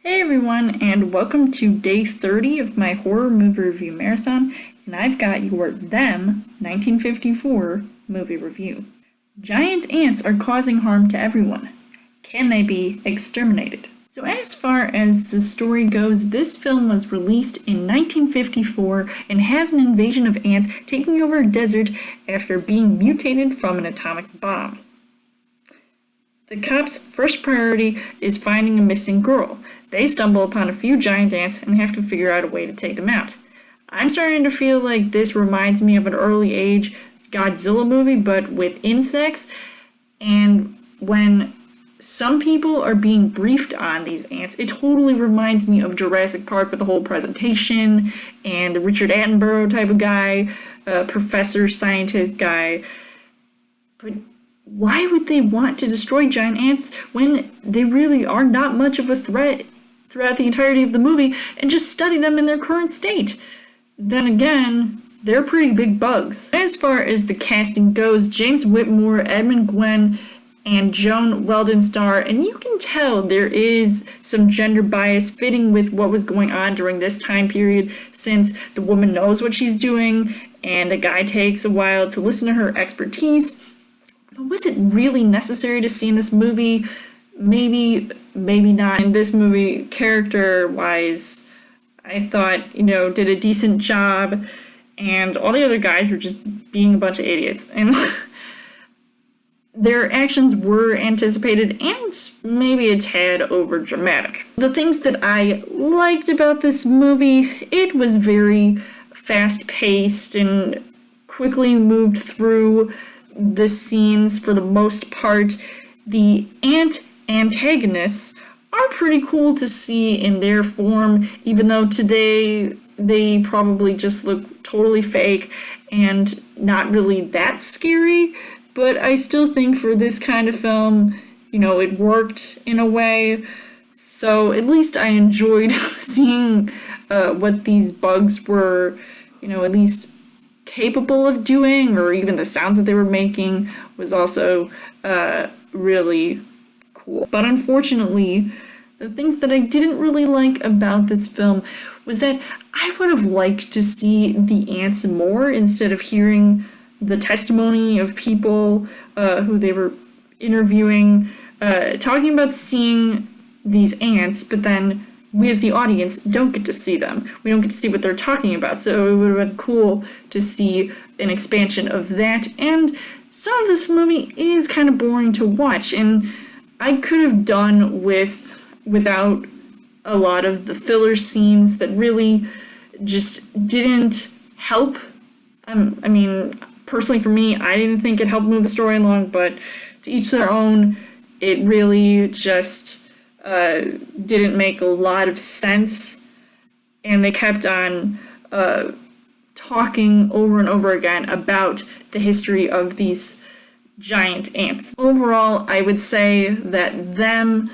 Hey everyone, and welcome to day 30 of my horror movie review marathon, and I've got your Them 1954 movie review. Giant ants are causing harm to everyone. Can they be exterminated? So as far as the story goes, this film was released in 1954 and has an invasion of ants taking over a desert after being mutated from an atomic bomb. The cops' first priority is finding a missing girl. They stumble upon a few giant ants and have to figure out a way to take them out. I'm starting to feel like this reminds me of an early age Godzilla movie, but with insects. And when some people are being briefed on these ants, it totally reminds me of Jurassic Park with the whole presentation and the Richard Attenborough type of guy, professor, scientist guy. But why would they want to destroy giant ants when they really are not much of a threat throughout the entirety of the movie, and just study them in their current state? Then again, they're pretty big bugs. As far as the casting goes, James Whitmore, Edmund Gwenn, and Joan Weldon star, and you can tell there is some gender bias fitting with what was going on during this time period, since the woman knows what she's doing, and a guy takes a while to listen to her expertise. But was it really necessary to see in this movie? Maybe not. In this movie, character-wise, I thought, did a decent job, and all the other guys were just being a bunch of idiots. And their actions were anticipated and maybe a tad over dramatic. The things that I liked about this movie, it was very fast-paced and quickly moved through the scenes for the most part. The antagonists are pretty cool to see in their form, even though today they probably just look totally fake and not really that scary. But I still think for this kind of film, it worked in a way. So at least I enjoyed seeing what these bugs were, at least capable of doing, or even the sounds that they were making was also really cool. But unfortunately, the things that I didn't really like about this film was that I would have liked to see the ants more instead of hearing the testimony of people who they were interviewing, talking about seeing these ants, but then we as the audience don't get to see them. We don't get to see what they're talking about, so it would have been cool to see an expansion of that. And some of this movie is kind of boring to watch, and I could have done without a lot of the filler scenes that really just didn't help. Personally for me, I didn't think it helped move the story along, but to each their own. It really just didn't make a lot of sense, and they kept on talking over and over again about the history of these giant ants. Overall, I would say that Them,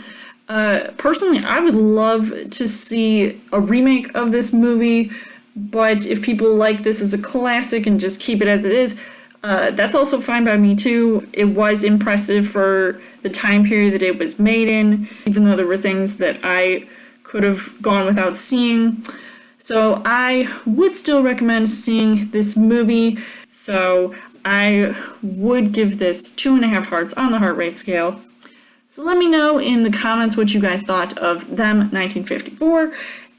personally, I would love to see a remake of this movie, but if people like this as a classic and just keep it as it is, that's also fine by me too. It was impressive for the time period that it was made in, even though there were things that I could have gone without seeing. So I would still recommend seeing this movie. So I would give this 2.5 hearts on the heart rate scale. So let me know in the comments what you guys thought of Them 1954.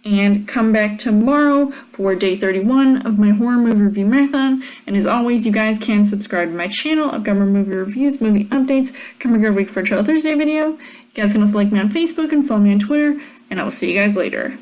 And come back tomorrow for day 31 of my horror movie review marathon. And as always, you guys can subscribe to my channel. I've got more movie reviews, movie updates coming every week for a Trail Thursday video. You guys can also like me on Facebook and follow me on Twitter. And I will see you guys later.